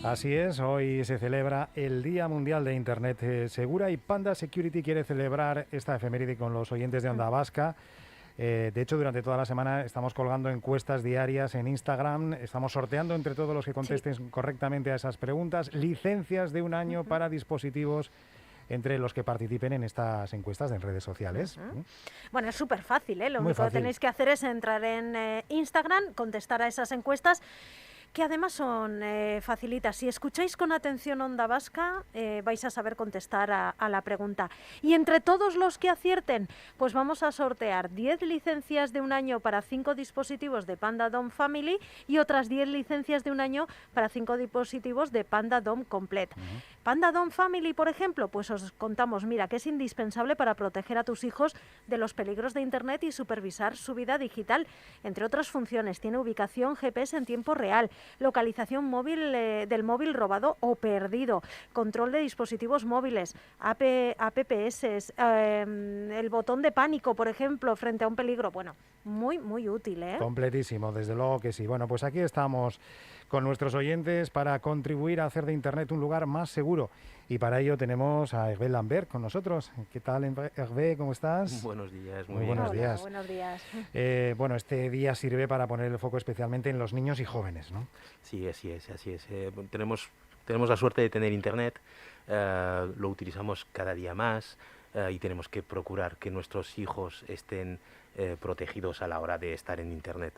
Así es, hoy se celebra el Día Mundial de Internet Segura y Panda Security quiere celebrar esta efeméride con los oyentes de Onda Vasca. De hecho, durante toda la semana estamos colgando encuestas diarias en Instagram, estamos sorteando entre todos los que contesten correctamente a esas preguntas licencias de un año para dispositivos entre los que participen en estas encuestas en redes sociales. Bueno, es súper fácil, ¿eh? Lo Muy único fácil. que tenéis que hacer es entrar en Instagram, contestar a esas encuestas, que además son facilitas. Si escucháis con atención Onda Vasca, vais a saber contestar a la pregunta. Y entre todos los que acierten, pues vamos a sortear 10 licencias de un año para 5 dispositivos de Panda Dom Family y otras 10 licencias de un año para 5 dispositivos de Panda Dom Complete. Panda Dom Family, por ejemplo, pues os contamos, mira, que es indispensable para proteger a tus hijos de los peligros de Internet y supervisar su vida digital. Entre otras funciones, tiene ubicación GPS en tiempo real, localización móvil del móvil robado o perdido, control de dispositivos móviles, APPS, el botón de pánico, por ejemplo, frente a un peligro. Bueno, muy, muy útil, ¿eh? Completísimo, desde luego que sí. Bueno, pues aquí estamos con nuestros oyentes para contribuir a hacer de Internet un lugar más seguro. Y para ello tenemos a Hervé Lambert con nosotros. ¿Qué tal, Hervé? ¿Cómo estás? Buenos días, muy buenos Hola, días. Buenos días. Bueno, este día sirve para poner el foco especialmente en los niños y jóvenes, ¿no? Sí, así es, así es. Tenemos la suerte de tener Internet, lo utilizamos cada día más y tenemos que procurar que nuestros hijos estén protegidos a la hora de estar en Internet.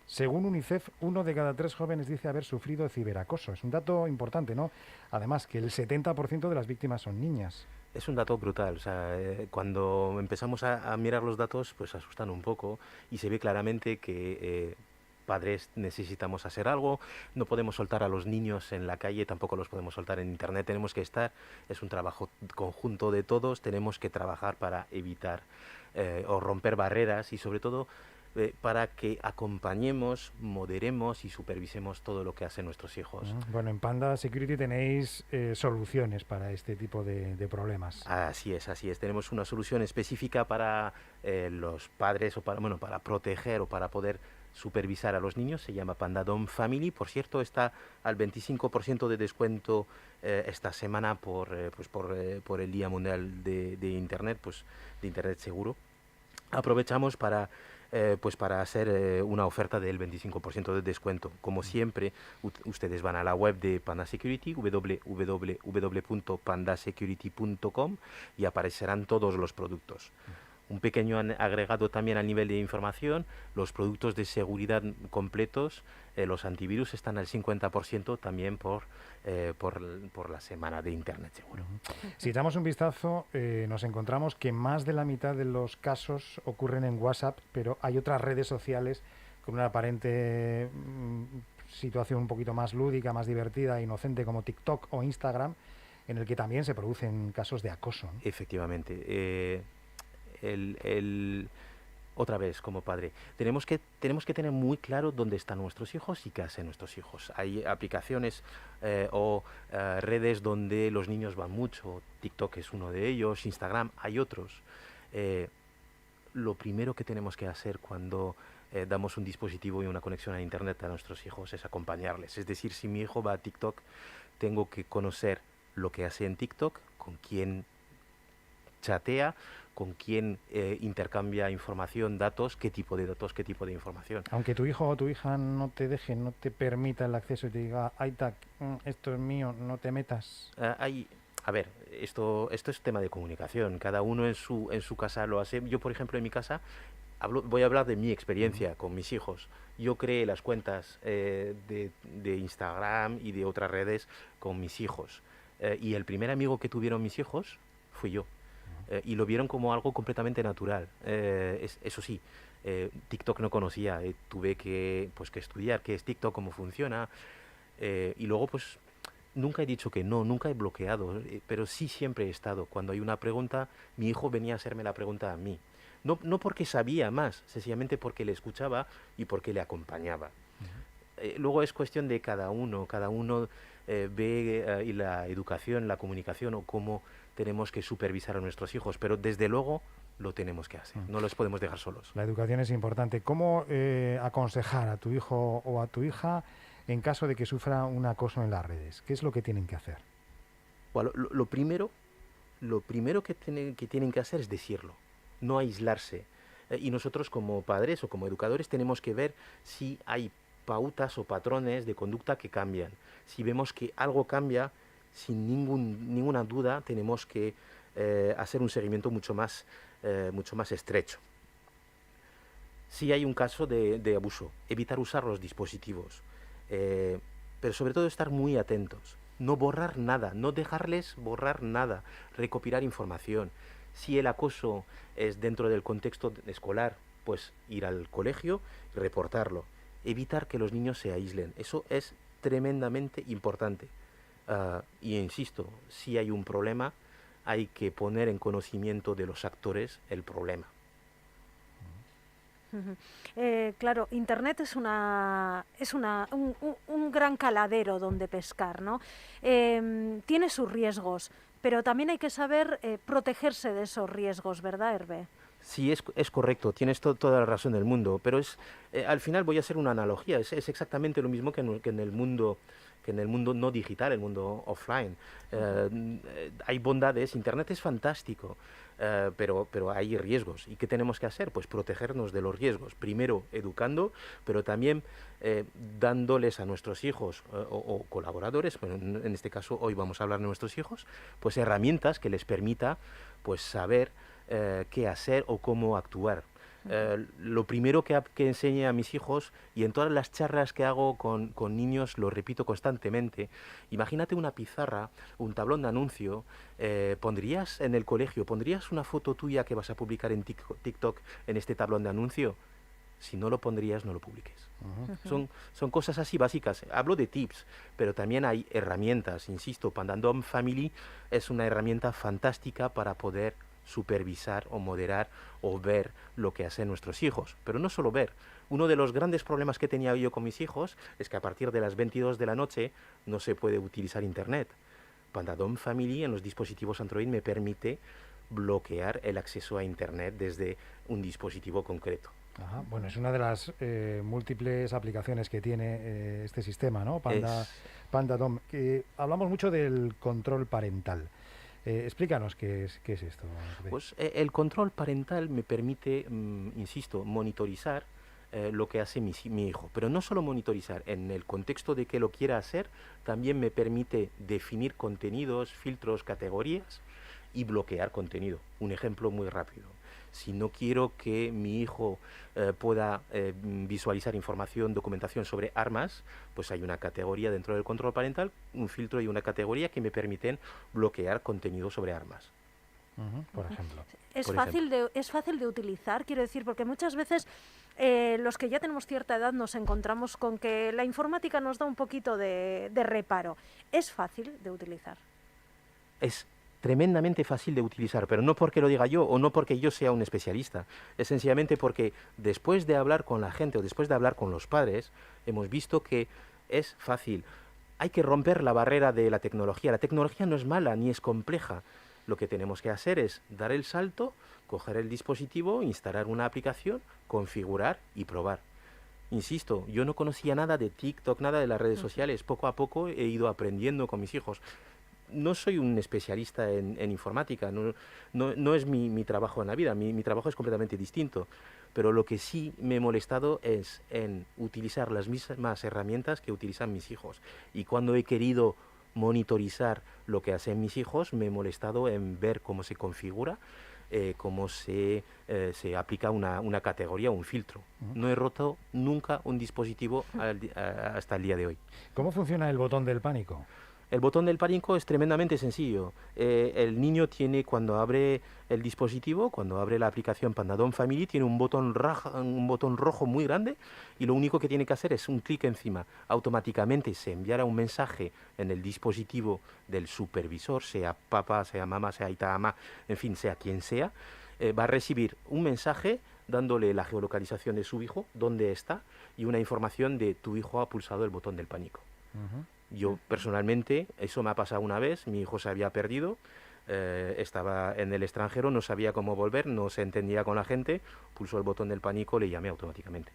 Según UNICEF, 1 de cada 3 jóvenes dice haber sufrido ciberacoso. Es un dato importante, ¿no? Además, que el 70% de las víctimas son niñas. Es un dato brutal, o sea, cuando empezamos a mirar los datos, pues asustan un poco y se ve claramente que padres necesitamos hacer algo, no podemos soltar a los niños en la calle, tampoco los podemos soltar en Internet, tenemos que estar, es un trabajo conjunto de todos, tenemos que trabajar para evitar o romper barreras y sobre todo para que acompañemos, moderemos y supervisemos todo lo que hacen nuestros hijos. Bueno, en Panda Security tenéis soluciones para este tipo de problemas. Así es, así es. Tenemos una solución específica para los padres o para proteger o para poder supervisar a los niños. Se llama Panda Dom Family. Por cierto, está al 25% de descuento esta semana por el Día Mundial de Internet, pues de Internet seguro. Aprovechamos para hacer una oferta del 25% de descuento. Como siempre, ustedes van a la web de Panda Security, www.pandasecurity.com, y aparecerán todos los productos. Un pequeño agregado también al nivel de información: los productos de seguridad completos, los antivirus están al 50% también por la semana de Internet seguro. Si damos un vistazo, nos encontramos que más de la mitad de los casos ocurren en WhatsApp, pero hay otras redes sociales con una aparente situación un poquito más lúdica, más divertida, inocente, como TikTok o Instagram, en el que también se producen casos de acoso, ¿no? Efectivamente. Otra vez, como padre, tenemos que tener muy claro dónde están nuestros hijos y qué hacen nuestros hijos. Hay aplicaciones o redes donde los niños van mucho. TikTok es uno de ellos, Instagram, hay otros. Lo primero que tenemos que hacer cuando damos un dispositivo y una conexión a Internet a nuestros hijos es acompañarles. Es decir, si mi hijo va a TikTok, tengo que conocer lo que hace en TikTok, con quién chatea, con quién intercambia información, datos, qué tipo de información. Aunque tu hijo o tu hija no te deje, no te permita el acceso y te diga, Aita, esto es mío, no te metas. A ver, esto es tema de comunicación. Cada uno en su casa lo hace. Yo, por ejemplo, en mi casa, voy a hablar de mi experiencia con mis hijos. Yo creé las cuentas de Instagram y de otras redes con mis hijos. Y el primer amigo que tuvieron mis hijos fui yo. Y lo vieron como algo completamente natural. Eso sí, TikTok no conocía, tuve que estudiar qué es TikTok, cómo funciona, y luego pues nunca he dicho que no, nunca he bloqueado, pero sí siempre he estado. Cuando hay una pregunta, mi hijo venía a hacerme la pregunta a mí. No porque sabía más, sencillamente porque le escuchaba y porque le acompañaba. Luego es cuestión de cada uno ve la educación, la comunicación o cómo tenemos que supervisar a nuestros hijos, pero desde luego lo tenemos que hacer. No los podemos dejar solos. La educación es importante. ¿Cómo aconsejar a tu hijo o a tu hija en caso de que sufra un acoso en las redes? ¿Qué es lo que tienen que hacer? Bueno, lo primero que tienen que hacer es decirlo, no aislarse. Y nosotros como padres o como educadores tenemos que ver si hay pautas o patrones de conducta que cambian. Si vemos que algo cambia, sin ninguna duda tenemos que hacer un seguimiento mucho más estrecho. Si hay un caso de abuso, evitar usar los dispositivos, pero sobre todo estar muy atentos. No borrar nada, no dejarles borrar nada, recopilar información. Si el acoso es dentro del contexto escolar, pues ir al colegio y reportarlo. Evitar que los niños se aíslen. Eso es tremendamente importante. Y insisto, si hay un problema, hay que poner en conocimiento de los actores el problema. Claro, Internet es un gran caladero donde pescar, ¿no? Tiene sus riesgos, pero también hay que saber protegerse de esos riesgos, ¿verdad, Hervé? Sí, es correcto, tienes toda la razón del mundo, pero al final voy a hacer una analogía, es exactamente lo mismo que en el mundo no digital, el mundo offline. Hay bondades, Internet es fantástico, pero hay riesgos. ¿Y qué tenemos que hacer? Pues protegernos de los riesgos. Primero educando, pero también dándoles a nuestros hijos o colaboradores, bueno, en este caso hoy vamos a hablar de nuestros hijos, pues herramientas que les permita pues saber qué hacer o cómo actuar. Lo primero que enseño a mis hijos, y en todas las charlas que hago con niños lo repito constantemente, imagínate una pizarra, un tablón de anuncio, pondrías en el colegio, pondrías una foto tuya que vas a publicar en TikTok en este tablón de anuncio. Si no lo pondrías, no lo publiques. Son cosas así básicas. Hablo de tips, pero también hay herramientas. Insisto, Pandadom Family es una herramienta fantástica para poder supervisar o moderar o ver lo que hacen nuestros hijos. Pero no solo ver. Uno de los grandes problemas que tenía yo con mis hijos es que a partir de las 22 de la noche no se puede utilizar Internet. Pandadom Family en los dispositivos Android me permite bloquear el acceso a Internet desde un dispositivo concreto. Ajá. Bueno, es una de las múltiples aplicaciones que tiene este sistema, ¿no? Pandadom. Hablamos mucho del control parental. Explícanos qué es esto. Pues el control parental me permite, insisto, monitorizar lo que hace mi hijo. Pero no solo monitorizar, en el contexto de que lo quiera hacer, también me permite definir contenidos, filtros, categorías y bloquear contenido. Un ejemplo muy rápido. Si no quiero que mi hijo pueda visualizar información, documentación sobre armas, pues hay una categoría dentro del control parental, un filtro y una categoría que me permiten bloquear contenido sobre armas. Por ejemplo. Es fácil de utilizar, quiero decir, porque muchas veces los que ya tenemos cierta edad nos encontramos con que la informática nos da un poquito de reparo. ¿Es fácil de utilizar? Es tremendamente fácil de utilizar, pero no porque lo diga yo o no porque yo sea un especialista, es sencillamente porque después de hablar con la gente o después de hablar con los padres, hemos visto que es fácil. Hay que romper la barrera de la tecnología. La tecnología no es mala ni es compleja. Lo que tenemos que hacer es dar el salto, coger el dispositivo, instalar una aplicación, configurar y probar. Insisto, yo no conocía nada de TikTok, nada de las redes sociales. Poco a poco he ido aprendiendo con mis hijos. No soy un especialista en informática, no es mi trabajo en la vida, mi trabajo es completamente distinto, pero lo que sí me he molestado es en utilizar las mismas herramientas que utilizan mis hijos, y cuando he querido monitorizar lo que hacen mis hijos, me he molestado en ver cómo se configura, cómo se aplica una categoría, un filtro. No he roto nunca un dispositivo hasta el día de hoy. ¿Cómo funciona el botón del pánico? El botón del pánico es tremendamente sencillo. El niño tiene, cuando abre el dispositivo, cuando abre la aplicación Pandadom Family, tiene un botón rojo muy grande, y lo único que tiene que hacer es un clic encima. Automáticamente se enviará un mensaje en el dispositivo del supervisor, sea papá, sea mamá, sea Itama, en fin, sea quien sea. Va a recibir un mensaje dándole la geolocalización de su hijo, dónde está, y una información de tu hijo ha pulsado el botón del pánico. Yo personalmente, eso me ha pasado una vez, mi hijo se había perdido, estaba en el extranjero, no sabía cómo volver, no se entendía con la gente, pulsó el botón del pánico, le llamé automáticamente.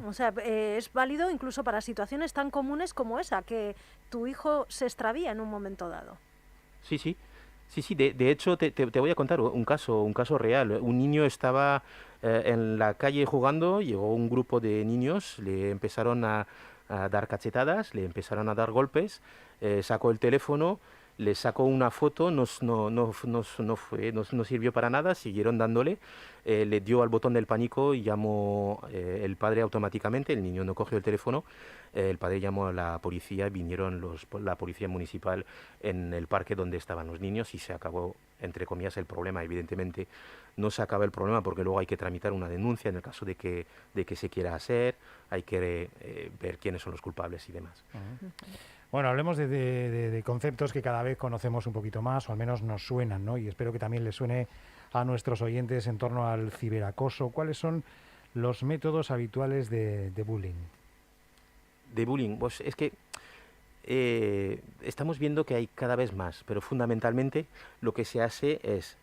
O sea, es válido incluso para situaciones tan comunes como esa, que tu hijo se extravía en un momento dado. Sí, sí. Sí, sí, de hecho te voy a contar un caso real. Un niño estaba en la calle jugando, llegó un grupo de niños, le empezaron a dar cachetadas, le empezaron a dar golpes, sacó el teléfono, le sacó una foto, no sirvió para nada, siguieron dándole, le dio al botón del pánico y llamó el padre automáticamente, el niño no cogió el teléfono, el padre llamó a la policía, vinieron la policía municipal en el parque donde estaban los niños y se acabó, entre comillas, el problema. Evidentemente no se acaba el problema porque luego hay que tramitar una denuncia en el caso de que se quiera hacer, hay que ver quiénes son los culpables y demás. Bueno, hablemos de conceptos que cada vez conocemos un poquito más, o al menos nos suenan, ¿no? Y espero que también les suene a nuestros oyentes en torno al ciberacoso. ¿Cuáles son los métodos habituales de bullying? De bullying, pues es que estamos viendo que hay cada vez más, pero fundamentalmente lo que se hace es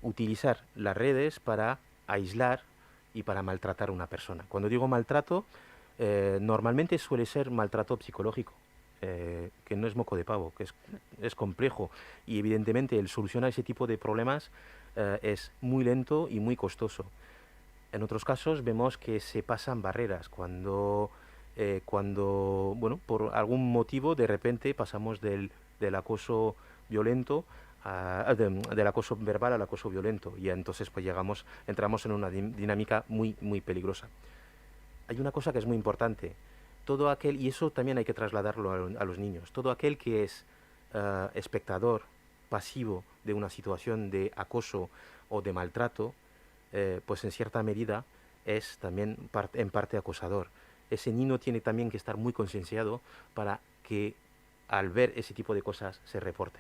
utilizar las redes para aislar y para maltratar a una persona. Cuando digo maltrato, normalmente suele ser maltrato psicológico, que no es moco de pavo, que es complejo y evidentemente el solucionar ese tipo de problemas es muy lento y muy costoso. En otros casos vemos que se pasan barreras cuando bueno, por algún motivo de repente pasamos del acoso violento del acoso verbal al acoso violento y entonces pues entramos en una dinámica muy, muy peligrosa. Hay una cosa que es muy importante, todo aquel, y eso también hay que trasladarlo a los niños, todo aquel que es espectador pasivo de una situación de acoso o de maltrato, pues en cierta medida es también en parte acosador. Ese niño tiene también que estar muy concienciado para que al ver ese tipo de cosas se reporte.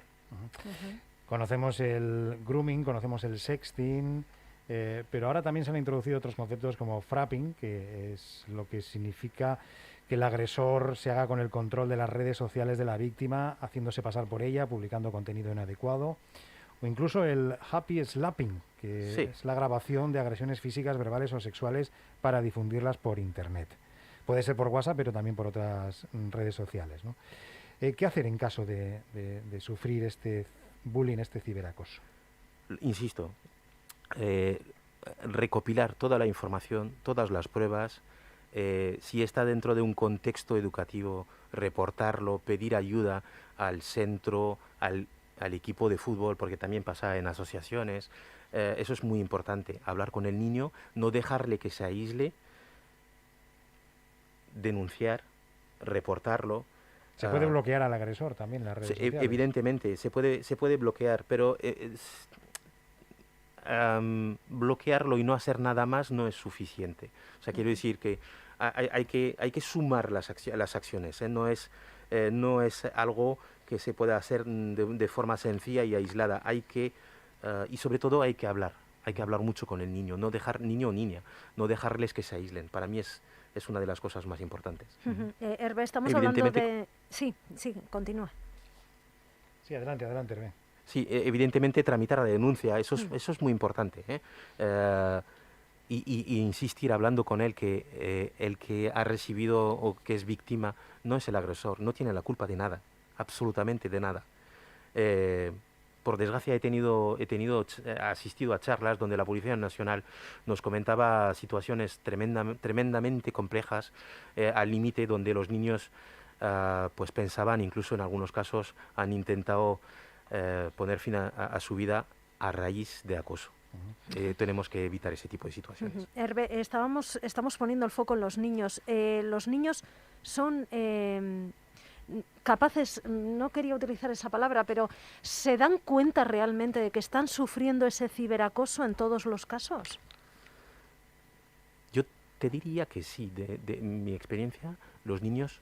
Conocemos el grooming, conocemos el sexting, pero ahora también se han introducido otros conceptos como frapping, que es lo que significa que el agresor se haga con el control de las redes sociales de la víctima, haciéndose pasar por ella, publicando contenido inadecuado, o incluso el happy slapping, que es la grabación de agresiones físicas, verbales o sexuales para difundirlas por Internet. Puede ser por WhatsApp, pero también por otras redes sociales, ¿no? ¿Qué hacer en caso de sufrir este bullying, este ciberacoso? Insisto, recopilar toda la información, todas las pruebas, si está dentro de un contexto educativo, reportarlo, pedir ayuda al centro, al equipo de fútbol, porque también pasa en asociaciones. Eso es muy importante, hablar con el niño, no dejarle que se aísle, denunciar, reportarlo. Se puede bloquear al agresor también en las redes sociales. Evidentemente, se puede bloquear, pero bloquearlo y no hacer nada más no es suficiente. O sea, quiero decir que hay que sumar las acciones, ¿eh? No es algo que se pueda hacer de forma sencilla y aislada. Y sobre todo hay que hablar mucho con el niño, niño o niña, no dejarles que se aíslen. Para mí es una de las cosas más importantes. Hervé, estamos hablando de... Sí, continúa. Sí, adelante, Hervé. Sí, evidentemente tramitar la denuncia, eso es muy importante, ¿eh? Y insistir hablando con él que el que ha recibido o que es víctima no es el agresor, no tiene la culpa de nada, absolutamente de nada. Por desgracia he asistido a charlas donde la Policía Nacional nos comentaba situaciones tremendamente complejas, al límite donde los niños pues pensaban, incluso en algunos casos han intentado poner fin a su vida a raíz de acoso. Tenemos que evitar ese tipo de situaciones. Hervé, estamos poniendo el foco en los niños. Los niños son capaces, no quería utilizar esa palabra, pero ¿se dan cuenta realmente de que están sufriendo ese ciberacoso en todos los casos? Yo te diría que sí. De mi experiencia, los niños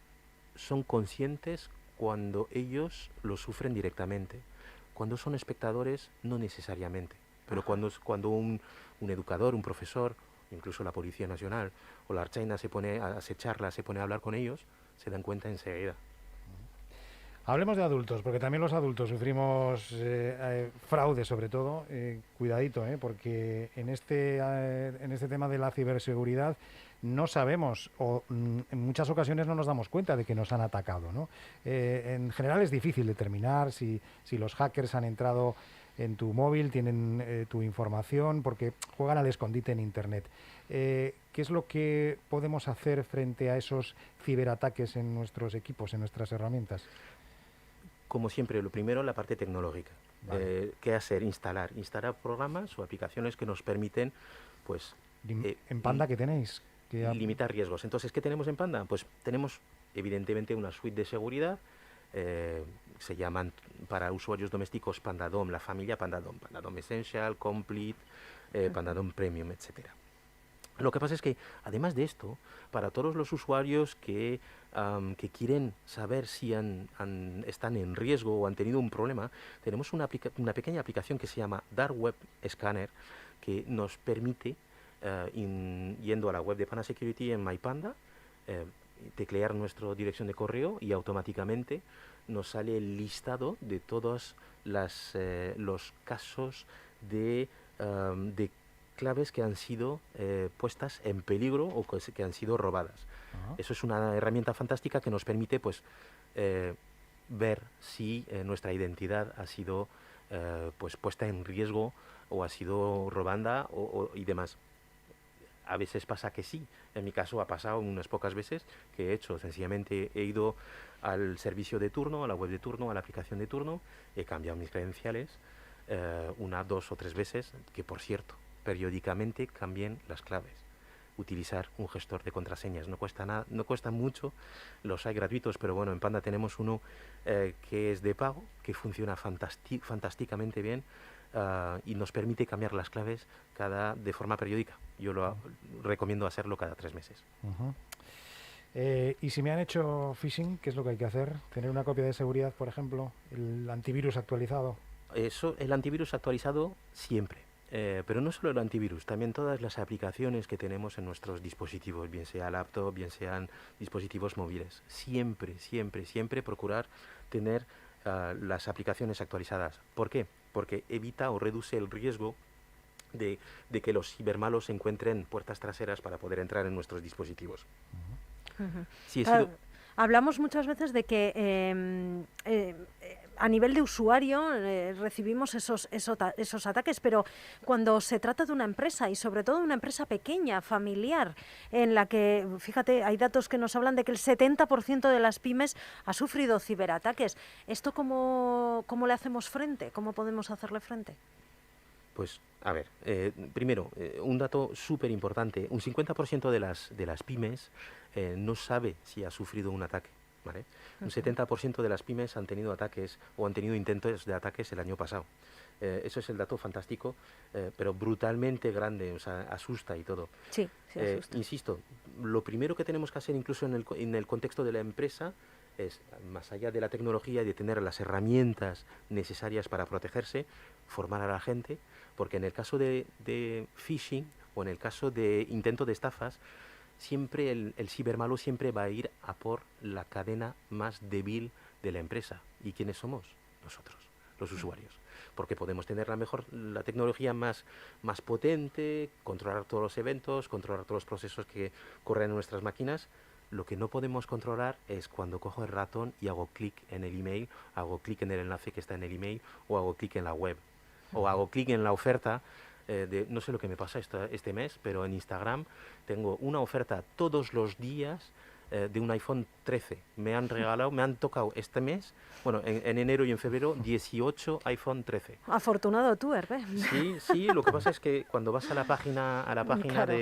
son conscientes cuando ellos lo sufren directamente. Cuando son espectadores, no necesariamente. Pero cuando un educador, un profesor, incluso la Policía Nacional o la Archaina se pone a acecharla, se pone a hablar con ellos, se dan cuenta enseguida. Hablemos de adultos, porque también los adultos sufrimos fraude, sobre todo. Cuidadito, porque en este tema de la ciberseguridad no sabemos o en muchas ocasiones no nos damos cuenta de que nos han atacado, ¿no? En general es difícil determinar si los hackers han entrado en tu móvil, tienen tu información, porque juegan al escondite en Internet. ¿Qué es lo que podemos hacer frente a esos ciberataques en nuestros equipos, en nuestras herramientas? Como siempre, lo primero, la parte tecnológica. Vale. ¿Qué hacer? Instalar programas o aplicaciones que nos permiten, pues, ¿En Panda qué tenéis? limitar riesgos. Entonces, ¿qué tenemos en Panda? Pues tenemos, evidentemente, una suite de seguridad. Se llaman para usuarios domésticos PandaDOM, la familia PandaDOM. PandaDOM Essential, Complete, PandaDOM Premium, etcétera. Lo que pasa es que, además de esto, para todos los usuarios que quieren saber si están en riesgo o han tenido un problema, tenemos una pequeña aplicación que se llama Dark Web Scanner, que nos permite, yendo a la web de Panda Security en MyPanda, teclear nuestra dirección de correo y automáticamente nos sale el listado de todos los casos de claves que han sido puestas en peligro o que han sido robadas. Uh-huh. Eso es una herramienta fantástica que nos permite, pues, ver si nuestra identidad ha sido pues puesta en riesgo o ha sido robada y demás. A veces pasa que sí. En mi caso ha pasado unas pocas veces que he hecho. Sencillamente he ido al servicio de turno, a la web de turno, a la aplicación de turno, he cambiado mis credenciales 1, 2 o 3 veces, que por cierto, periódicamente cambien las claves. Utilizar un gestor de contraseñas no cuesta nada, no cuesta mucho. Los hay gratuitos, pero bueno, en Panda tenemos uno que es de pago, que funciona fantásticamente bien y nos permite cambiar las claves de forma periódica. Yo lo recomiendo hacerlo cada 3 meses. Uh-huh. Y si me han hecho phishing, ¿qué es lo que hay que hacer? ¿Tener una copia de seguridad, por ejemplo? ¿El antivirus actualizado? Eso, el antivirus actualizado siempre. Pero no solo el antivirus, también todas las aplicaciones que tenemos en nuestros dispositivos, bien sea laptop, bien sean dispositivos móviles. Siempre, siempre, siempre procurar tener las aplicaciones actualizadas. ¿Por qué? Porque evita o reduce el riesgo de que los cibermalos encuentren puertas traseras para poder entrar en nuestros dispositivos. Uh-huh. Sí, hablamos muchas veces de que a nivel de usuario recibimos esos ataques, pero cuando se trata de una empresa y sobre todo de una empresa pequeña, familiar, en la que, fíjate, hay datos que nos hablan de que el 70% de las pymes ha sufrido ciberataques. ¿Esto cómo le hacemos frente? ¿Cómo podemos hacerle frente? Pues, a ver, primero, un dato súper importante, un 50% de las pymes no sabe si ha sufrido un ataque, ¿vale? Uh-huh. Un 70% de las pymes han tenido ataques o han tenido intentos de ataques el año pasado. Eso es el dato fantástico, pero brutalmente grande, o sea, asusta y todo. Sí, asusta. Insisto, lo primero que tenemos que hacer incluso en el contexto de la empresa es, más allá de la tecnología y de tener las herramientas necesarias para protegerse, formar a la gente, porque en el caso de phishing o en el caso de intento de estafas, siempre el cibermalo siempre va a ir a por la cadena más débil de la empresa. ¿Y quiénes somos? Nosotros, los usuarios. Porque podemos tener la tecnología más potente, controlar todos los eventos, controlar todos los procesos que corren en nuestras máquinas. Lo que no podemos controlar es cuando cojo el ratón y hago clic en el email, hago clic en el enlace que está en el email o hago clic en la web. O hago clic en la oferta no sé lo que me pasa este mes, pero en Instagram tengo una oferta todos los días de un iPhone 13. Me han tocado este mes, bueno, en enero y en febrero, 18 iPhone 13. Afortunado tú, Hervé. Sí, lo que pasa es que cuando vas a la página claro.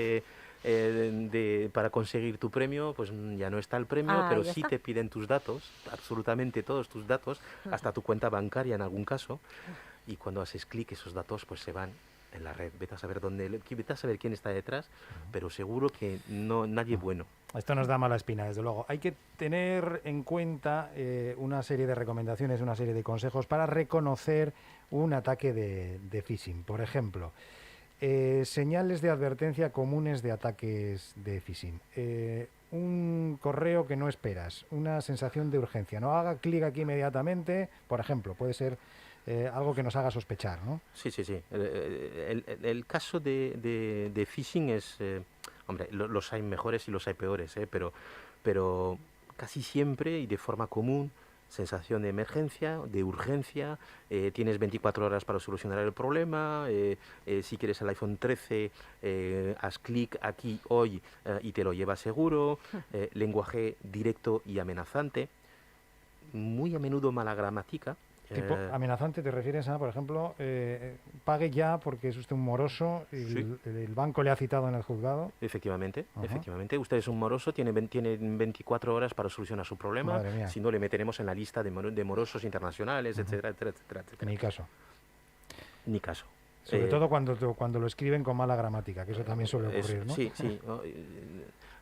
Para conseguir tu premio, pues ya no está el premio, pero sí te piden tus datos, absolutamente todos tus datos, hasta tu cuenta bancaria en algún caso, y cuando haces clic esos datos pues se van en la red. Vete a saber vete a saber quién está detrás, pero seguro que nadie bueno. Esto nos da mala espina, desde luego. Hay que tener en cuenta una serie de recomendaciones, una serie de consejos para reconocer un ataque de phishing. Por ejemplo, señales de advertencia comunes de ataques de phishing. Un correo que no esperas, una sensación de urgencia. No haga clic aquí inmediatamente, por ejemplo, puede ser algo que nos haga sospechar, ¿no? Sí, sí, sí. El caso de phishing es, hombre, los hay mejores y los hay peores, pero casi siempre y de forma común, sensación de emergencia, de urgencia, tienes 24 horas para solucionar el problema, si quieres el iPhone 13, haz clic aquí hoy y te lo llevas seguro, lenguaje directo y amenazante, muy a menudo mala gramática. Tipo amenazante, ¿te refieres a, por ejemplo, pague ya porque es usted un moroso y Sí. el banco le ha citado en el juzgado? Efectivamente, Ajá. efectivamente. Usted es un moroso, tiene 24 horas para solucionar su problema. Madre mía. Si no, le meteremos en la lista de morosos internacionales, Ujú. etcétera, etcétera, etcétera, etcétera. Ni caso. Ni caso. Sobre Eh, todo cuando lo escriben con mala gramática, que eso también suele ocurrir, ¿no? Sí, sí.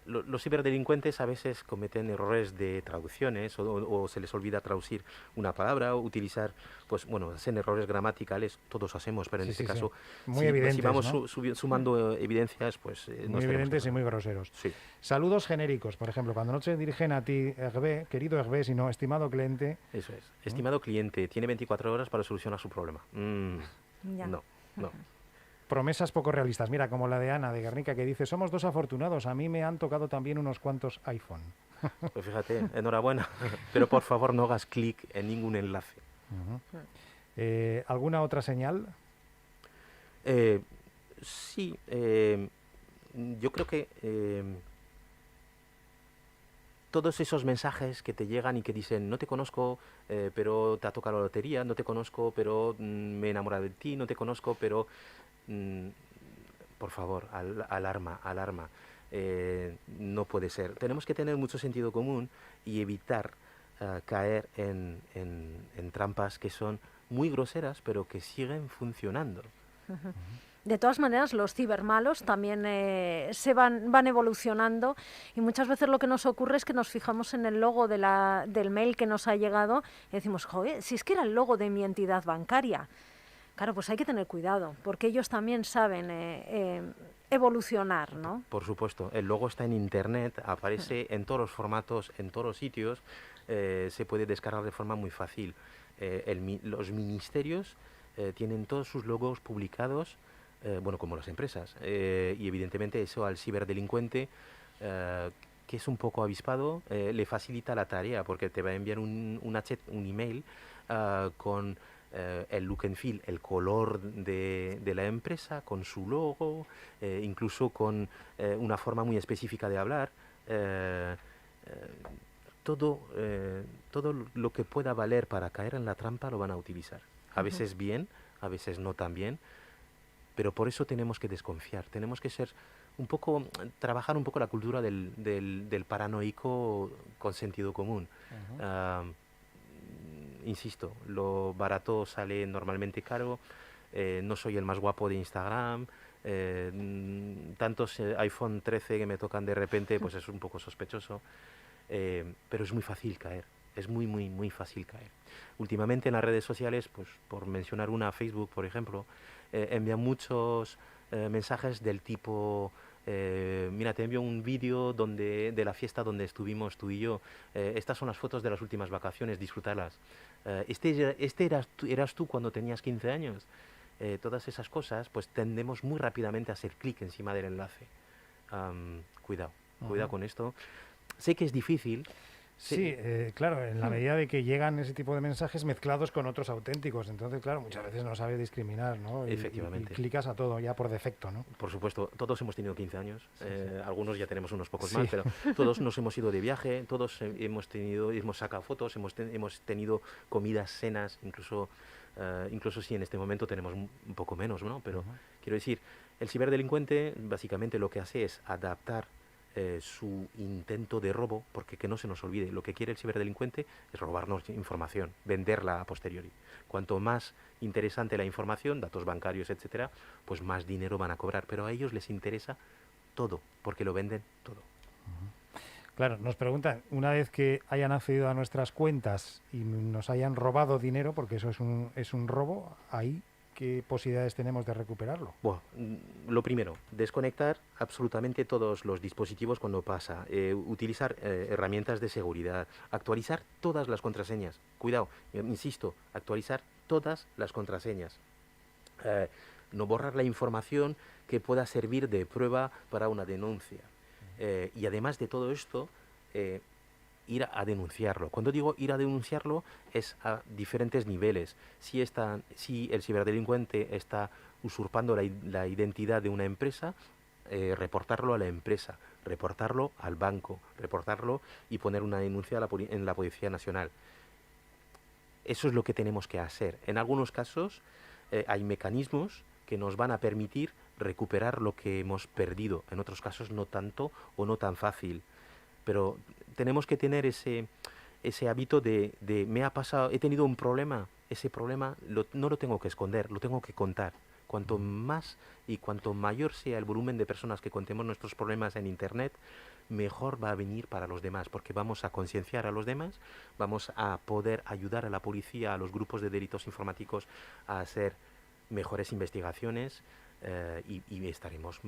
Los ciberdelincuentes a veces cometen errores de traducciones o se les olvida traducir una palabra o utilizar, pues bueno, hacen errores gramaticales, todos hacemos, pero en Sí, este sí, sí. caso, Muy si evidentes, vamos ¿no? sumando evidencias, pues Muy nos tenemos que evidentes y parar. muy groseros. Sí. Saludos genéricos, por ejemplo, cuando no se dirigen a ti, Hervé, querido Hervé, sino estimado cliente. Eso es. Estimado cliente, tiene 24 horas para solucionar su problema. Ya. No, no. Promesas poco realistas. Mira, como la de Ana de Guernica, que dice, somos dos afortunados, a mí me han tocado también unos cuantos iPhone. Pues fíjate, enhorabuena. Pero por favor no hagas clic en ningún enlace. Ujú. ¿Alguna otra señal? Sí, yo creo que todos esos mensajes que te llegan y que dicen, no te conozco, pero te ha tocado la lotería, no te conozco, pero me he enamorado de ti, no te conozco, pero... mm, por favor, alarma, alarma. No puede ser. Tenemos que tener mucho sentido común y evitar caer en trampas que son muy groseras, pero que siguen funcionando. De todas maneras, los cibermalos también van evolucionando y muchas veces lo que nos ocurre es que nos fijamos en el logo del mail que nos ha llegado y decimos, joder, si es que era el logo de mi entidad bancaria. Claro, pues hay que tener cuidado, porque ellos también saben evolucionar, ¿no? Por supuesto, el logo está en internet, aparece en todos los formatos, en todos los sitios, se puede descargar de forma muy fácil. Los ministerios tienen todos sus logos publicados, bueno, como las empresas, y evidentemente eso al ciberdelincuente, que es un poco avispado, le facilita la tarea, porque te va a enviar un email con el look and feel, el color de la empresa, con su logo, incluso con una forma muy específica de hablar. eh, todo lo que pueda valer para caer en la trampa lo van a utilizar. A veces bien, a veces no tan bien, pero por eso tenemos que desconfiar, tenemos que ser un poco, trabajar un poco la cultura del paranoico con sentido común. Ah, insisto, lo barato sale normalmente caro, no soy el más guapo de Instagram, tantos iPhone 13 que me tocan de repente, pues es un poco sospechoso, pero es muy fácil caer, es muy, muy, muy fácil caer. Últimamente en las redes sociales, pues por mencionar una, Facebook, por ejemplo, envían muchos mensajes del tipo... mira, te envío un vídeo de la fiesta donde estuvimos tú y yo. Estas son las fotos de las últimas vacaciones, disfrútalas. Eras tú cuando tenías 15 años. Todas esas cosas, pues tendemos muy rápidamente a hacer clic encima del enlace. Cuidado, cuidado con esto. Sé que es difícil. Sí, claro, en la medida de que llegan ese tipo de mensajes mezclados con otros auténticos. Entonces, claro, muchas veces no sabes discriminar, ¿no? Efectivamente. Y clicas a todo ya por defecto, ¿no? Por supuesto, todos hemos tenido 15 años, Sí. algunos ya tenemos unos pocos Sí. más, pero todos nos hemos ido de viaje, todos hemos sacado fotos, hemos tenido comidas, cenas, incluso si en este momento tenemos un poco menos, ¿no? Pero quiero decir, el ciberdelincuente básicamente lo que hace es adaptar su intento de robo, porque que no se nos olvide, lo que quiere el ciberdelincuente es robarnos información, venderla a posteriori. Cuanto más interesante la información, datos bancarios, etcétera, pues más dinero van a cobrar. Pero a ellos les interesa todo, porque lo venden todo. Claro, nos preguntan, una vez que hayan accedido a nuestras cuentas y nos hayan robado dinero, porque eso es un robo, ahí, qué posibilidades tenemos de recuperarlo? Bueno, lo primero, desconectar absolutamente todos los dispositivos cuando pasa, utilizar herramientas de seguridad, actualizar todas las contraseñas. Cuidado, insisto, actualizar todas las contraseñas. No borrar la información que pueda servir de prueba para una denuncia. Y además de todo esto, ir a denunciarlo. Cuando digo ir a denunciarlo es a diferentes niveles. Si el ciberdelincuente está usurpando la identidad de una empresa, reportarlo a la empresa, reportarlo al banco, reportarlo y poner una denuncia en la Policía Nacional. Eso es lo que tenemos que hacer. En algunos casos hay mecanismos que nos van a permitir recuperar lo que hemos perdido. En otros casos no tanto o no tan fácil. Pero tenemos que tener ese hábito de me ha pasado, he tenido un problema. Ese problema no lo tengo que esconder, lo tengo que contar. Cuanto más y cuanto mayor sea el volumen de personas que contemos nuestros problemas en Internet, mejor va a venir para los demás, porque vamos a concienciar a los demás, vamos a poder ayudar a la policía, a los grupos de delitos informáticos a hacer mejores investigaciones y estaremos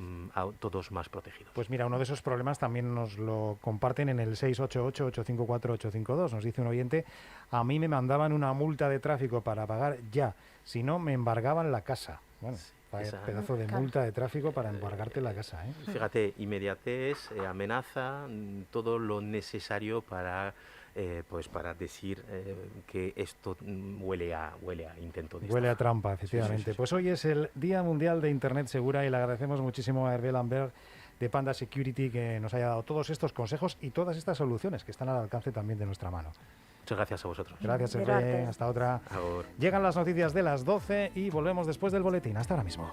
todos más protegidos. Pues mira, uno de esos problemas también nos lo comparten en el 688-854-852. Nos dice un oyente, a mí me mandaban una multa de tráfico para pagar ya, si no me embargaban la casa. Bueno, vaya pedazo de multa de tráfico para embargarte la casa, ¿eh? Fíjate, inmediatez, amenaza, todo lo necesario para decir que esto huele a intento de estafa. Huele a trampa, efectivamente. Sí. Pues hoy es el Día Mundial de Internet Segura y le agradecemos muchísimo a Hervé Lambert de Panda Security que nos haya dado todos estos consejos y todas estas soluciones que están al alcance también de nuestra mano. Muchas gracias a vosotros. Gracias, Hervé. Hasta otra. Ahora. Llegan las noticias de las 12 y volvemos después del boletín. Hasta ahora mismo.